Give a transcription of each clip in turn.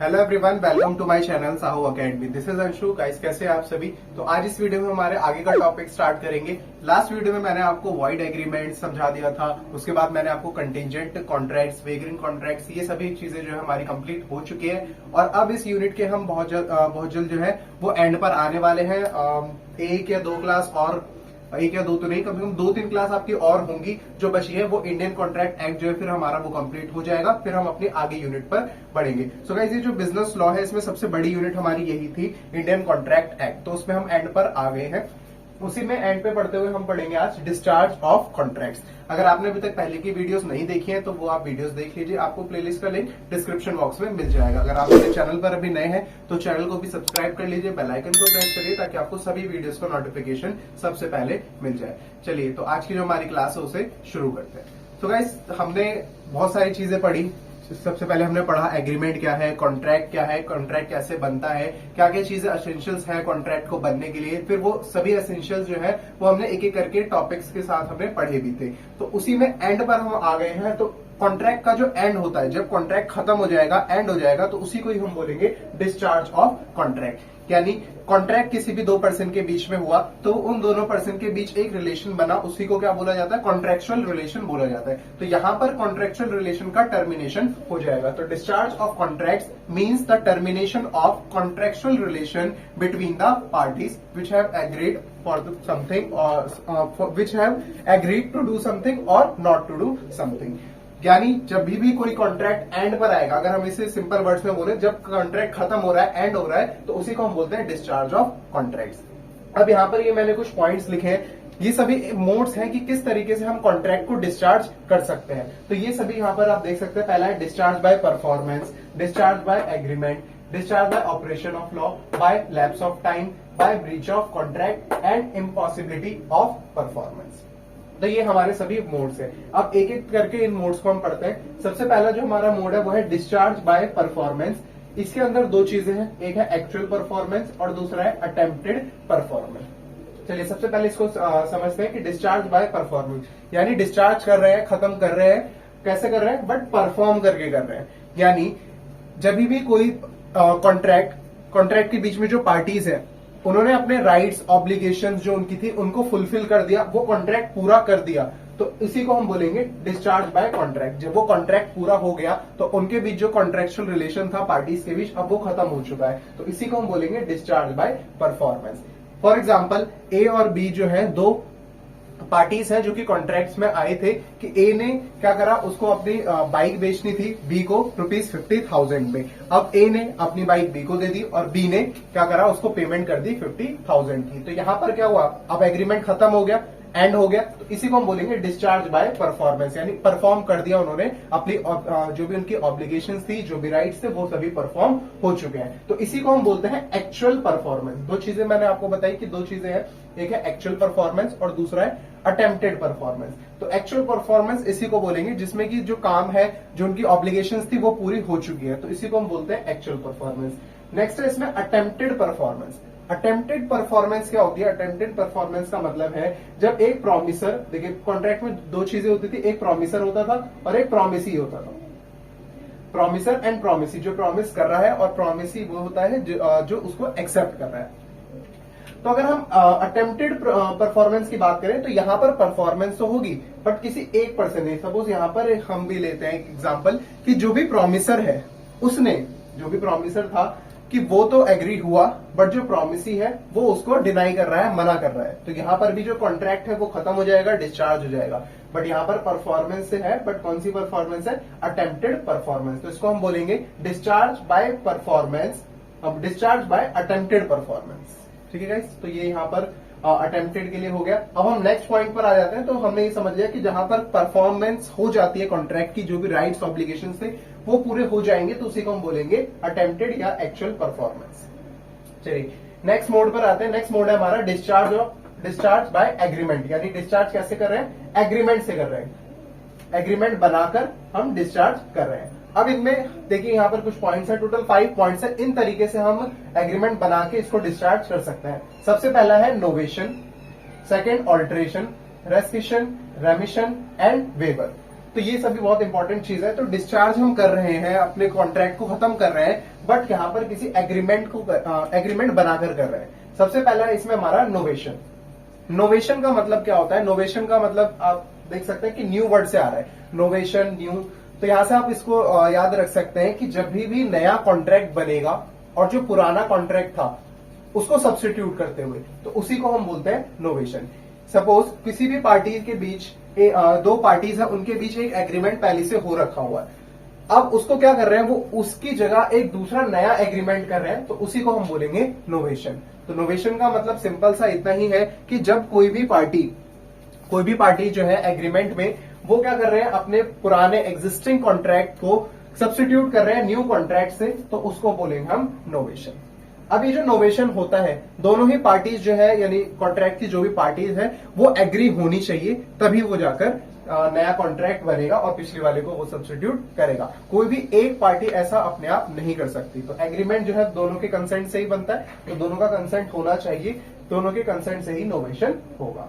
Hello everyone, welcome to my channel Sahu academy. This is Anshu. Guys, कैसे हैं आप सभी? तो आज इस वीडियो में हमारे आगे का टॉपिक स्टार्ट करेंगे। लास्ट वीडियो में मैंने आपको वॉइड एग्रीमेंट समझा दिया था। उसके बाद मैंने आपको कंटिजेंट कॉन्ट्रैक्ट्स, वेगरिंग कॉन्ट्रैक्ट्स, ये सभी चीजें जो है हमारी कंप्लीट हो चुकी है। और अब इस यूनिट के हम बहुत जल्द जो है वो एंड पर आने वाले हैं। एक या दो क्लास और, एक या दो तो नहीं, कम से कम 2-3 क्लास आपकी और होंगी जो बची है। वो इंडियन कॉन्ट्रैक्ट एक्ट जो है फिर हमारा वो कंप्लीट हो जाएगा, फिर हम अपने आगे यूनिट पर बढ़ेंगे। सो गाइस, ये जो बिजनेस लॉ है इसमें सबसे बड़ी यूनिट हमारी यही थी, इंडियन कॉन्ट्रैक्ट एक्ट। तो उसमें हम एंड पर आ गए हैं। उसी में एंड पे पढ़ते हुए हम पढ़ेंगे आज डिस्चार्ज ऑफ कॉन्ट्रैक्ट्स। अगर आपने अभी तक पहले की वीडियोस नहीं देखी है तो वो आप वीडियोस देख लीजिए। आपको प्लेलिस्ट का लिंक डिस्क्रिप्शन बॉक्स में मिल जाएगा। अगर आप मेरे चैनल पर अभी नए हैं तो चैनल को भी सब्सक्राइब कर लीजिए, बेल आइकन को प्रेस करिए ताकि आपको सभी वीडियोस का नोटिफिकेशन सबसे पहले मिल जाए। चलिए, तो आज की जो हमारी क्लास है उसे शुरू करते हैं। तो गाइस, हमने बहुत सारी चीजें पढ़ी। सबसे पहले हमने पढ़ा एग्रीमेंट क्या है, कॉन्ट्रैक्ट क्या है, कॉन्ट्रैक्ट कैसे बनता है, क्या क्या चीजें एसेंशियल्स है कॉन्ट्रैक्ट को बनने के लिए। फिर वो सभी एसेंशियल्स जो है वो हमने एक एक करके टॉपिक्स के साथ हमने पढ़े भी थे। तो उसी में एंड पर हम आ गए हैं। तो कॉन्ट्रैक्ट का जो एंड होता है, जब कॉन्ट्रैक्ट खत्म हो जाएगा, एंड हो जाएगा, तो उसी को ही हम बोलेंगे डिस्चार्ज ऑफ कॉन्ट्रैक्ट। यानी कॉन्ट्रैक्ट किसी भी दो पर्सन के बीच में हुआ तो उन दोनों पर्सन के बीच एक रिलेशन बना, उसी को क्या बोला जाता है? कॉन्ट्रैक्चुअल रिलेशन बोला जाता है। तो यहां पर कॉन्ट्रैक्चुअल रिलेशन का टर्मिनेशन हो जाएगा। तो discharge of contracts means the termination of contractual relation between the parties which have agreed for something और which have agreed to do something और नॉट टू डू समथिंग। यानी जब भी कोई कॉन्ट्रैक्ट एंड पर आएगा, अगर हम इसे सिंपल वर्ड्स में बोले, जब कॉन्ट्रैक्ट खत्म हो रहा है, एंड हो रहा है, तो उसी को हम बोलते हैं डिस्चार्ज ऑफ कॉन्ट्रैक्ट्स। अब यहाँ पर ये मैंने कुछ पॉइंट्स लिखे हैं। ये सभी मोड्स हैं कि किस तरीके से हम कॉन्ट्रैक्ट को डिस्चार्ज कर सकते हैं। तो ये सभी यहाँ पर आप देख सकते हैं। पहला है discharge by performance, discharge by agreement, discharge by operation of law, by lapse of time, by breach of contract and impossibility of performance. तो ये हमारे सभी मोड्स हैं। अब एक एक करके इन मोड्स को हम पढ़ते हैं। सबसे पहला जो हमारा मोड है वो है डिस्चार्ज बाय परफॉर्मेंस। इसके अंदर दो चीजें हैं, एक है एक्चुअल परफॉर्मेंस और दूसरा है अटेम्प्टेड परफॉर्मेंस। चलिए, सबसे पहले इसको समझते हैं कि डिस्चार्ज बाय परफॉर्मेंस यानी डिस्चार्ज कर रहे हैं, खत्म कर रहे हैं, कैसे कर रहे हैं? बट परफॉर्म करके कर रहे हैं। यानी जब भी कोई कॉन्ट्रैक्ट के बीच में जो पार्टीज है उन्होंने अपने राइट्स, ऑब्लिगेशंस जो उनकी थी उनको फुलफिल कर दिया, वो कॉन्ट्रैक्ट पूरा कर दिया, तो इसी को हम बोलेंगे डिस्चार्ज बाय कॉन्ट्रैक्ट। जब वो कॉन्ट्रैक्ट पूरा हो गया तो उनके बीच जो कॉन्ट्रैक्चुअल रिलेशन था पार्टीज के बीच, अब वो खत्म हो चुका है, तो इसी को हम बोलेंगे discharge by performance. For example, A और बी जो है दो पार्टीज हैं जो कि कॉन्ट्रैक्ट्स में आए थे कि ए ने क्या करा, उसको अपनी बाइक बेचनी थी बी को ₹50,000 में। अब ए ने अपनी बाइक बी को दे दी और बी ने क्या करा, उसको पेमेंट कर दी 50,000 की। तो यहां पर क्या हुआ, अब एग्रीमेंट खत्म हो गया, एंड हो गया, तो इसी को हम बोलेंगे डिस्चार्ज बाय परफॉर्मेंस। यानी परफॉर्म कर दिया उन्होंने, अपनी जो भी उनकी ऑब्लिगेशंस थी, जो भी राइट्स थे, वो सभी परफॉर्म हो चुके हैं। तो इसी को हम बोलते हैं एक्चुअल परफॉर्मेंस। दो चीजें मैंने आपको बताई कि दो चीजें हैं, एक है एक्चुअल परफॉर्मेंस और दूसरा है अटेम्प्टेड परफॉर्मेंस। तो एक्चुअल परफॉर्मेंस इसी को बोलेंगे जिसमें कि जो काम है, जो उनकी ऑब्लिगेशंस थी, वो पूरी हो चुकी है, तो इसी को हम बोलते हैं एक्चुअल परफॉर्मेंस। नेक्स्ट है इसमें अटेम्प्टेड परफॉर्मेंस। अटेम्प्टेड परफॉर्मेंस क्या होती है? अटेम्प्टेड परफॉर्मेंस का मतलब है जब एक प्रॉमिसर, देखिए कॉन्ट्रैक्ट में दो चीजें होती थी, एक प्रॉमिसर होता था और एक प्रॉमिसी होता था। प्रॉमिसर एंड प्रॉमिसी, जो प्रॉमिस कर रहा है, और प्रॉमिसी वो होता है जो उसको एक्सेप्ट कर रहा है। तो अगर हम अटेम्प्टेड परफॉर्मेंस की बात करें तो यहां पर परफॉर्मेंस तो होगी बट किसी एक पर्सन ने, सपोज यहां पर हम भी लेते हैं एक एग्जांपल कि जो भी प्रॉमिसर है, उसने, जो भी प्रॉमिसर था कि वो तो एग्री हुआ, बट जो प्रॉमिसी है वो उसको डिनाई कर रहा है, मना कर रहा है। तो यहां पर भी जो कॉन्ट्रैक्ट है वो खत्म हो जाएगा, डिस्चार्ज हो जाएगा। बट यहां पर परफॉर्मेंस से है, बट कौन सी परफॉर्मेंस है? Attempted performance. तो इसको हम बोलेंगे डिस्चार्ज बाय परफॉर्मेंस, अब डिस्चार्ज बाय अटेम्प्टेड परफॉर्मेंस। ठीक है गाइस, तो ये यहाँ पर अटेम्प्टेड के लिए हो गया। अब हम नेक्स्ट पॉइंट पर आ जाते हैं। तो हमने ये समझ लिया कि जहां पर परफॉर्मेंस हो जाती है कॉन्ट्रैक्ट की, जो भी राइट्स, ऑब्लिगेशंस थे वो पूरे हो जाएंगे, तो उसी को हम बोलेंगे अटेम्प्टेड या एक्चुअल परफॉर्मेंस। चलिए, नेक्स्ट मोड पर आते हैं। नेक्स्ट मोड है हमारा डिस्चार्ज बाय एग्रीमेंट। यानी डिस्चार्ज कैसे कर रहे हैं? एग्रीमेंट से कर रहे हैं, एग्रीमेंट बनाकर हम डिस्चार्ज कर रहे हैं। अब इनमें देखिए यहाँ पर कुछ पॉइंट्स है, टोटल 5 पॉइंट्स है। इन तरीके से हम एग्रीमेंट बना के इसको डिस्चार्ज कर सकते हैं। सबसे पहला है novation, second alteration, rescission, remission and waiver. तो ये सभी बहुत इंपॉर्टेंट चीज है। तो डिस्चार्ज हम कर रहे हैं, अपने कॉन्ट्रैक्ट को खत्म कर रहे हैं, बट यहाँ पर किसी एग्रीमेंट बनाकर कर रहे हैं। सबसे पहला है इसमें हमारा नोवेशन। नोवेशन का मतलब क्या होता है? नोवेशन का मतलब आप देख सकते हैं कि न्यू वर्ड से आ रहा है, नोवेशन, न्यू। तो यहां से आप इसको याद रख सकते हैं कि जब भी नया कॉन्ट्रैक्ट बनेगा और जो पुराना कॉन्ट्रैक्ट था उसको सब्स्टिट्यूट करते हुए, तो उसी को हम बोलते हैं नोवेशन। सपोज किसी भी पार्टी के बीच दो पार्टीज है, उनके बीच एक एग्रीमेंट पहले से हो रखा हुआ है, अब उसको क्या कर रहे हैं, वो उसकी जगह एक दूसरा नया एग्रीमेंट कर रहे हैं, तो उसी को हम बोलेंगे नोवेशन। तो नोवेशन का मतलब सिंपल सा इतना ही है कि जब कोई भी पार्टी जो है एग्रीमेंट में, वो क्या कर रहे हैं, अपने पुराने एग्जिस्टिंग कॉन्ट्रैक्ट को सब्स्टिट्यूट कर रहे हैं न्यू कॉन्ट्रैक्ट से, तो उसको बोलेंगे हम नोवेशन। अब ये जो नोवेशन होता है, दोनों ही पार्टीज जो है, यानी कॉन्ट्रैक्ट की जो भी पार्टीज है, वो एग्री होनी चाहिए, तभी वो जाकर नया कॉन्ट्रैक्ट बनेगा और पिछले वाले को वो सब्स्टिट्यूट करेगा। कोई भी एक पार्टी ऐसा अपने आप नहीं कर सकती। तो एग्रीमेंट जो है दोनों के कंसेंट से ही बनता है, तो दोनों का कंसेंट होना चाहिए, दोनों के कंसेंट से ही नोवेशन होगा।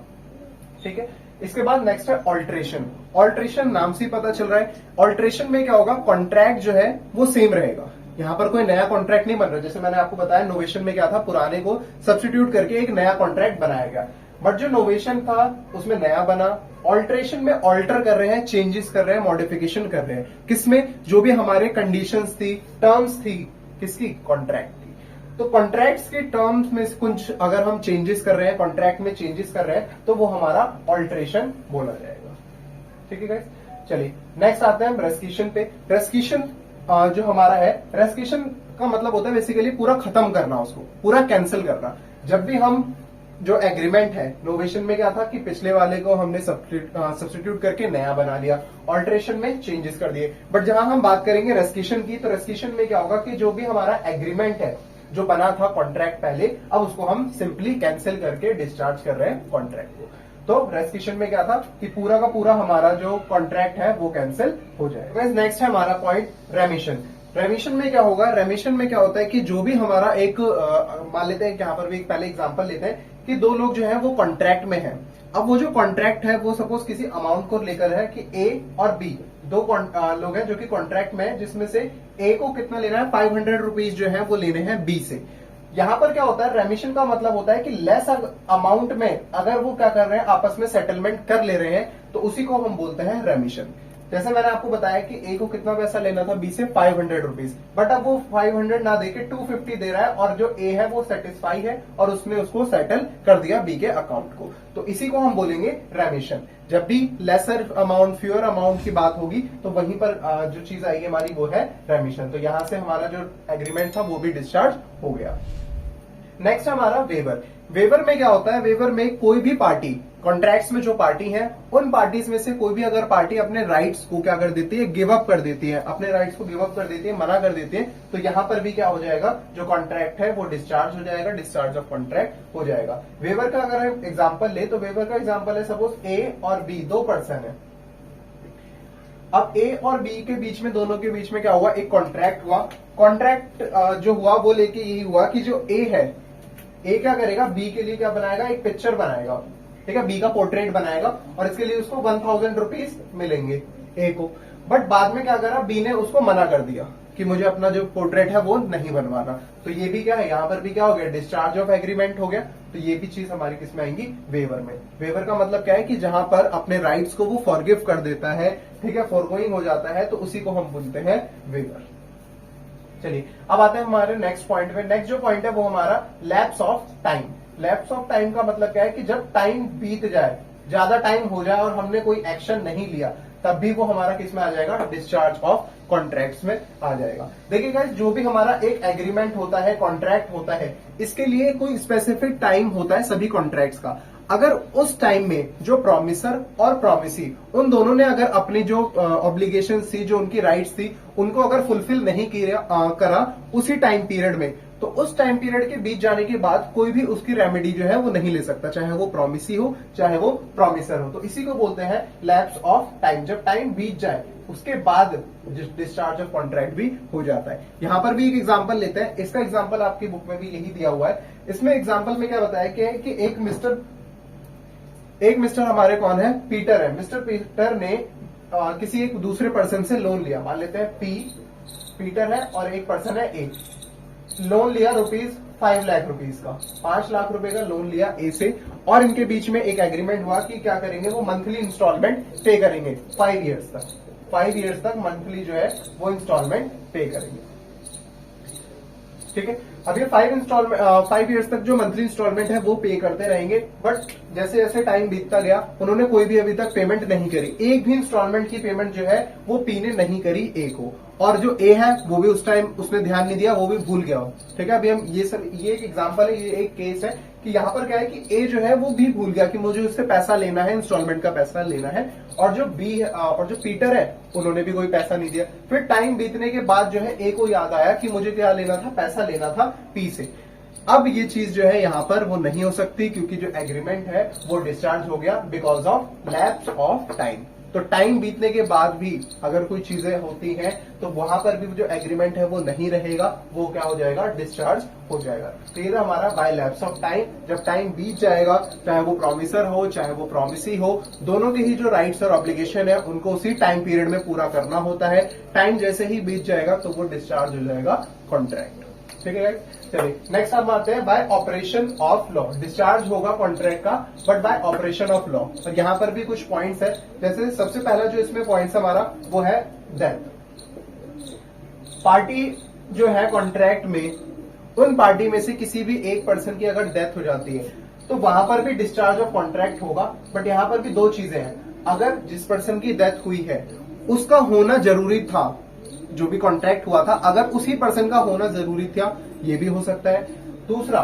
ठीक है, इसके बाद नेक्स्ट है ऑल्ट्रेशन। ऑल्ट्रेशन नाम से ही पता चल रहा है, ऑल्ट्रेशन में क्या होगा, कॉन्ट्रैक्ट जो है वो सेम रहेगा, यहां पर कोई नया कॉन्ट्रैक्ट नहीं बन रहा। जैसे मैंने आपको बताया नोवेशन में क्या था, पुराने को सब्स्टिट्यूट करके एक नया कॉन्ट्रैक्ट बनाया गया, बट जो नोवेशन था उसमें नया बना। ऑल्ट्रेशन में ऑल्टर कर रहे हैं, चेंजेस कर रहे हैं, मॉडिफिकेशन कर रहे हैं, किसमें, जो भी हमारे कंडीशंस थी, टर्म्स थी, किसकी, कॉन्ट्रैक्ट की। तो कॉन्ट्रैक्ट्स के टर्म्स में कुछ अगर हम चेंजेस कर रहे हैं, कॉन्ट्रैक्ट में चेंजेस कर रहे हैं, तो वो हमारा ऑल्ट्रेशन बोला जाएगा। ठीक है गाइस, चलिए नेक्स्ट आते हैं हम रेस्किशन पे। रेस्किशन जो हमारा है, रेस्किशन का मतलब होता है बेसिकली पूरा खत्म करना, उसको पूरा कैंसिल करना। जब भी हम जो एग्रीमेंट है, नोवेशन में क्या था कि पिछले वाले को हमने सब्स्टिट्यूट करके नया बना लिया, ऑल्ट्रेशन में चेंजेस कर दिए, बट जहां हम बात करेंगे रेस्किशन की, तो रेस्किशन में क्या होगा कि जो भी हमारा एग्रीमेंट है, जो बना था कॉन्ट्रैक्ट पहले, अब उसको हम सिंपली कैंसिल करके डिस्चार्ज कर रहे हैं कॉन्ट्रैक्ट को। तो रेस्किशन में क्या था कि पूरा का पूरा हमारा जो कॉन्ट्रैक्ट है वो कैंसिल हो जाएगा। नेक्स्ट है हमारा पॉइंट रेमिशन। रेमिशन में क्या होगा, रेमिशन में क्या होता है कि जो भी हमारा एक मान लेते हैं, यहाँ पर भी एक पहले एग्जांपल लेते हैं कि दो लोग जो है वो कॉन्ट्रैक्ट में हैं। अब वो जो कॉन्ट्रैक्ट है वो सपोज किसी अमाउंट को लेकर है कि ए और बी दो लोग हैं जो कि कॉन्ट्रैक्ट में है, जिसमें से ए को कितना लेना है, 500 रुपीज जो है वो लेने हैं बी से। यहां पर क्या होता है, रेमिशन का मतलब होता है कि लेस अमाउंट में अगर वो क्या कर रहे हैं, आपस में सेटलमेंट कर ले रहे हैं, तो उसी को हम बोलते हैं रेमिशन। जैसे मैंने आपको बताया कि ए को कितना पैसा लेना था, बी से 500 रुपीज, बट अब वो 500 ना देके 250 दे रहा है, और जो ए है वो सेटिस्फाई है और उसने उसको सेटल कर दिया बी के अकाउंट को, तो इसी को हम बोलेंगे रेमिशन। जब भी लेसर अमाउंट, फ्यूअर अमाउंट की बात होगी, तो वहीं पर जो चीज आएगी हमारी वो है रेमिशन। तो यहां से हमारा जो एग्रीमेंट था वो भी डिस्चार्ज हो गया। नेक्स्ट हमारा वेवर। वेवर में क्या होता है, वेवर में कोई भी पार्टी, कॉन्ट्रैक्ट्स में जो पार्टी है, उन पार्टीज में से कोई भी अगर पार्टी अपने राइट्स को क्या कर देती है, गिव अप कर देती है, अपने राइट्स को गिव अप कर देती है, मना कर देती है, तो यहां पर भी क्या हो जाएगा, जो कॉन्ट्रैक्ट है वो डिस्चार्ज हो जाएगा, डिस्चार्ज ऑफ कॉन्ट्रैक्ट हो जाएगा। वेवर का अगर हम एग्जाम्पल ले, तो वेवर का एग्जाम्पल है सपोज ए और बी दो पर्सन है। अब ए और बी के बीच में, दोनों के बीच में क्या हुआ, एक कॉन्ट्रैक्ट हुआ। कॉन्ट्रैक्ट जो हुआ वो लेके यही हुआ कि जो ए है, ए क्या करेगा, बी के लिए क्या बनाएगा, एक पिक्चर बनाएगा, ठीक है, बी का पोर्ट्रेट बनाएगा, और इसके लिए उसको 1000 रुपीज मिलेंगे ए को। बट बाद में क्या करा, बी ने उसको मना कर दिया कि मुझे अपना जो पोर्ट्रेट है वो नहीं बनवाना। तो ये भी क्या है, यहाँ पर भी क्या हो गया, डिस्चार्ज ऑफ एग्रीमेंट हो गया। तो ये भी चीज हमारी किसमें आएंगी, वेवर में। वेवर का मतलब क्या है कि जहां पर अपने राइट्स को वो फॉरगिव कर देता है, ठीक है, फॉरगोइंग हो जाता है, तो उसी को हम बोलते हैं वेवर। चलिए अब आते हैं हमारे नेक्स्ट पॉइंट पे। नेक्स्ट जो पॉइंट है वो हमारा lapse of time. Lapse of time का मतलब क्या है कि जब टाइम बीत जाए, ज्यादा टाइम हो जाए और हमने कोई एक्शन नहीं लिया, तब भी वो हमारा किसमें आ जाएगा, डिस्चार्ज ऑफ कॉन्ट्रैक्ट्स में आ जाएगा। देखिए गाइस, जो भी हमारा एक एग्रीमेंट होता है, कॉन्ट्रैक्ट होता है, इसके लिए कोई स्पेसिफिक टाइम होता है सभी कॉन्ट्रैक्ट्स का। अगर उस टाइम में जो प्रॉमिसर और प्रॉमिसी, उन दोनों ने अगर अपनी जो ऑब्लिगेशन थी, जो उनकी राइट्स थी, उनको अगर फुलफिल नहीं करा उसी टाइम पीरियड में, तो उस टाइम पीरियड के बीत जाने के बाद कोई भी उसकी रेमेडी जो है वो नहीं ले सकता, चाहे वो प्रॉमिसी हो चाहे वो प्रॉमिसर हो। तो इसी को बोलते हैं लैप्स ऑफ टाइम। जब टाइम बीत जाए उसके बाद डिस्चार्ज ऑफ कॉन्ट्रैक्ट भी हो जाता है। यहां पर भी एक एग्जांपल लेते हैं, इसका एग्जांपल आपकी बुक में भी यही दिया हुआ है। इसमें एग्जांपल में क्या बताया कि एक मिस्टर हमारे कौन है, पीटर है। मिस्टर पीटर ने किसी एक दूसरे पर्सन से लोन लिया, मान लेते हैं पीटर है और एक पर्सन है ए, लोन लिया ₹5 लाख का, 5 लाख रुपए का लोन लिया ए से, और इनके बीच में एक एग्रीमेंट हुआ कि क्या करेंगे, वो मंथली इंस्टॉलमेंट पे करेंगे 5 ईयर्स तक, 5 ईयर्स तक मंथली जो है वो इंस्टॉलमेंट पे करेंगे। ठीक है, अब ये 5 ईयर्स तक जो मंथली इंस्टॉलमेंट है वो पे करते रहेंगे, बट जैसे जैसे टाइम बीतता गया उन्होंने कोई भी अभी तक पेमेंट नहीं करी, एक भी इंस्टॉलमेंट की पेमेंट जो है वो पी ने नहीं करी ए को, और जो ए है वो भी उस टाइम उसने ध्यान नहीं दिया, वो भी भूल गया। ठीक है, अभी हम ये एक एग्जांपल है, ये एक केस है कि यहाँ पर क्या है कि ए जो है वो भी भूल गया कि मुझे उससे पैसा लेना है, इंस्टॉलमेंट का पैसा लेना है, और जो बी है और जो पीटर है उन्होंने भी कोई पैसा नहीं दिया। फिर टाइम बीतने के बाद जो है ए को याद आया कि मुझे क्या लेना था, पैसा लेना था पी से। अब ये चीज जो है यहाँ पर वो नहीं हो सकती, क्योंकि जो एग्रीमेंट है वो डिस्चार्ज हो गया because of lapse of time. तो टाइम बीतने के बाद भी अगर कोई चीजें होती हैं तो वहां पर भी जो एग्रीमेंट है वो नहीं रहेगा, वो क्या हो जाएगा, डिस्चार्ज हो जाएगा। तो ये हमारा बाय लैप्स ऑफ टाइम, जब टाइम बीत जाएगा, चाहे वो प्रॉमिसर हो चाहे वो प्रॉमिसी हो, दोनों के ही जो राइट्स और ऑब्लिगेशन है उनको उसी टाइम पीरियड में पूरा करना होता है। टाइम जैसे ही बीत जाएगा तो वो डिस्चार्ज हो जाएगा कॉन्ट्रैक्ट। ठीक है, चलिए नेक्स्ट हम आते हैं bye operation of law. Discharge होगा कॉन्ट्रैक्ट का but by operation of law, और यहाँ पर भी कुछ पॉइंट्स है। जैसे सबसे पहला जो इसमें पॉइंट्स हमारा वो है डेथ। पार्टी जो है कॉन्ट्रैक्ट में, उन पार्टी में से किसी भी एक पर्सन की अगर डेथ हो जाती है तो वहां पर भी डिस्चार्ज ऑफ कॉन्ट्रैक्ट होगा, बट यहाँ पर भी दो चीजें हैं। अगर जिस पर्सन की डेथ हुई है उसका होना जरूरी था, जो भी कॉन्ट्रैक्ट हुआ था अगर उसी पर्सन का होना जरूरी था, ये भी हो सकता है। दूसरा,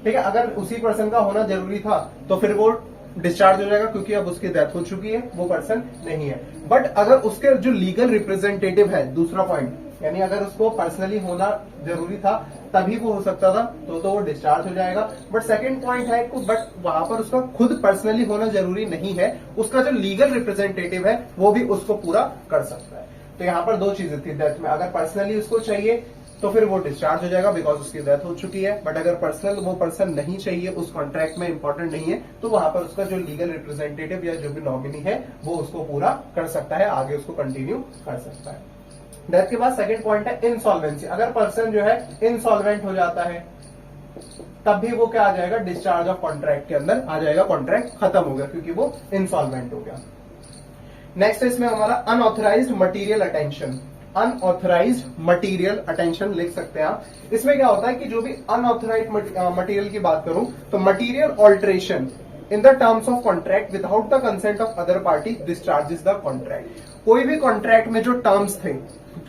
ठीक है, अगर उसी पर्सन का होना जरूरी था तो फिर वो डिस्चार्ज हो जाएगा क्योंकि अब उसकी डेथ हो चुकी है, वो पर्सन नहीं है। बट अगर उसके जो लीगल रिप्रेजेंटेटिव है, दूसरा पॉइंट, यानी अगर उसको पर्सनली होना जरूरी था तभी वो हो सकता था तो वो डिस्चार्ज हो जाएगा। बट सेकंड पॉइंट है, बट वहां पर उसका खुद पर्सनली होना जरूरी नहीं है, उसका जो लीगल रिप्रेजेंटेटिव है वो भी उसको पूरा कर सकता है। तो यहाँ पर दो चीजें थी डेथ में, अगर पर्सनली उसको चाहिए तो फिर वो डिस्चार्ज हो जाएगा बिकॉज उसकी डेथ हो चुकी है, बट अगर पर्सनल वो पर्सन नहीं चाहिए, उस कॉन्ट्रैक्ट में इंपॉर्टेंट नहीं है, तो वहां पर उसका जो लीगल रिप्रेजेंटेटिव या जो भी नॉमिनी है वो उसको पूरा कर सकता है, आगे उसको कंटिन्यू कर सकता है। डेथ के बाद सेकंड पॉइंट है इंसॉल्वेंसी। अगर पर्सन जो है इंसॉल्वेंट हो जाता है तब भी वो क्या आ जाएगा, डिस्चार्ज ऑफ कॉन्ट्रैक्ट के अंदर आ जाएगा, कॉन्ट्रैक्ट खत्म हो गया क्योंकि वो इंसॉल्वेंट हो गया। नेक्स्ट इसमें हमारा unauthorised material attention. Unauthorised material attention लिख सकते हैं आप। इसमें क्या होता है कि जो भी अनऑथराइज्ड मटेरियल की बात करूं तो material alteration in the terms of contract without the consent of other party discharges the contract. कोई भी कॉन्ट्रैक्ट में जो टर्म्स थे,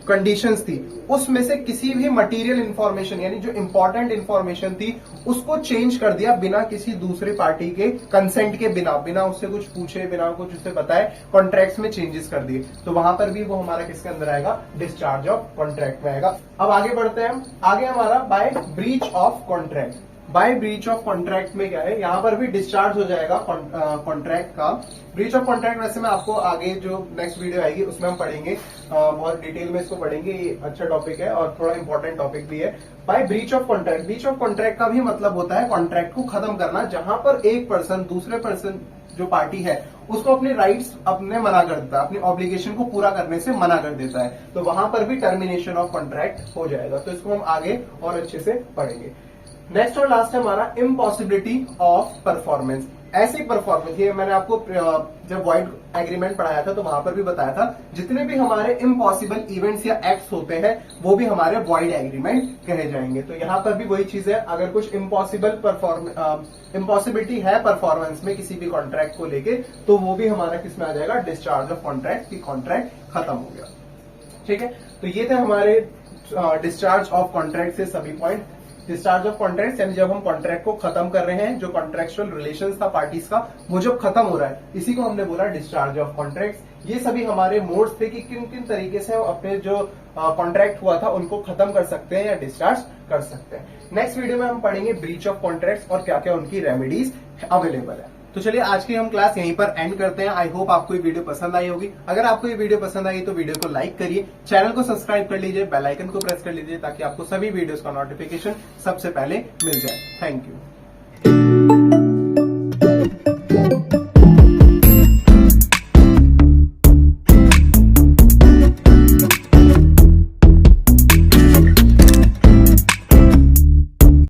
कंडीशंस थी, उसमें से किसी भी मटेरियल इंफॉर्मेशन यानी जो इंपॉर्टेंट इंफॉर्मेशन थी उसको चेंज कर दिया बिना किसी दूसरे पार्टी के कंसेंट के, बिना उससे कुछ पूछे, बिना कुछ उससे बताए कॉन्ट्रैक्ट्स में चेंजेस कर दिए, तो वहां पर भी वो हमारा किसके अंदर आएगा, डिस्चार्ज ऑफ कॉन्ट्रैक्ट में आएगा। अब आगे बढ़ते हैं, आगे हमारा by breach of contract. By breach of contract में क्या है, यहां पर भी डिस्चार्ज हो जाएगा कॉन्ट्रैक्ट का। ब्रीच ऑफ कॉन्ट्रैक्ट वैसे मैं आपको आगे जो नेक्स्ट वीडियो आएगी उसमें हम पढ़ेंगे, बहुत डिटेल में इसको पढ़ेंगे, ये अच्छा टॉपिक है और थोड़ा इंपॉर्टेंट टॉपिक भी है। By breach of contract, breach of contract का भी मतलब होता है कॉन्ट्रैक्ट को खत्म करना, जहां पर एक पर्सन दूसरे पर्सन जो पार्टी है उसको अपने राइट्स अपने मना कर देता है, अपनी ऑब्लिगेशन को पूरा करने से मना कर देता है, तो वहां पर भी टर्मिनेशन ऑफ कॉन्ट्रैक्ट हो जाएगा। तो इसको हम आगे और अच्छे से पढ़ेंगे। नेक्स्ट और लास्ट है हमारा इम्पॉसिबिलिटी ऑफ परफॉर्मेंस। ऐसी परफॉर्मेंस, ये मैंने आपको जब वाइड एग्रीमेंट पढ़ाया था तो वहां पर भी बताया था, जितने भी हमारे इम्पॉसिबल इवेंट्स या एक्ट्स होते हैं वो भी हमारे वाइड एग्रीमेंट कहे जाएंगे। तो यहाँ पर भी वही चीज है, अगर कुछ इम्पॉसिबिलिटी है परफॉर्मेंस में किसी भी कॉन्ट्रैक्ट को लेके तो वो भी हमारा किसमें आ जाएगा, डिस्चार्ज ऑफ कॉन्ट्रैक्ट, की कॉन्ट्रैक्ट खत्म हो गया। ठीक है, तो ये थे हमारे डिस्चार्ज ऑफ कॉन्ट्रैक्ट से सभी पॉइंट। डिस्चार्ज ऑफ कॉन्ट्रैक्ट यानी जब हम कॉन्ट्रैक्ट को खत्म कर रहे हैं, जो कॉन्ट्रैक्चुअल रिलेशंस था पार्टीज का वो जब खत्म हो रहा है, इसी को हमने बोला डिस्चार्ज ऑफ कॉन्ट्रैक्ट। ये सभी हमारे मोड्स थे कि किन किन तरीके से हम अपने जो कॉन्ट्रैक्ट हुआ था उनको खत्म कर सकते हैं या डिस्चार्ज कर सकते हैं। नेक्स्ट वीडियो में हम पढ़ेंगे ब्रीच ऑफ कॉन्ट्रैक्ट और क्या क्या उनकी रेमेडीज अवेलेबल है। तो चलिए आज की हम क्लास यहीं पर एंड करते हैं। आई होप आपको ये वीडियो पसंद आई होगी। अगर आपको ये वीडियो पसंद आई तो वीडियो को लाइक करिए, चैनल को सब्सक्राइब कर लीजिए, बेल आइकन को प्रेस कर लीजिए ताकि आपको सभी वीडियोस का नोटिफिकेशन सबसे पहले मिल जाए। Thank you.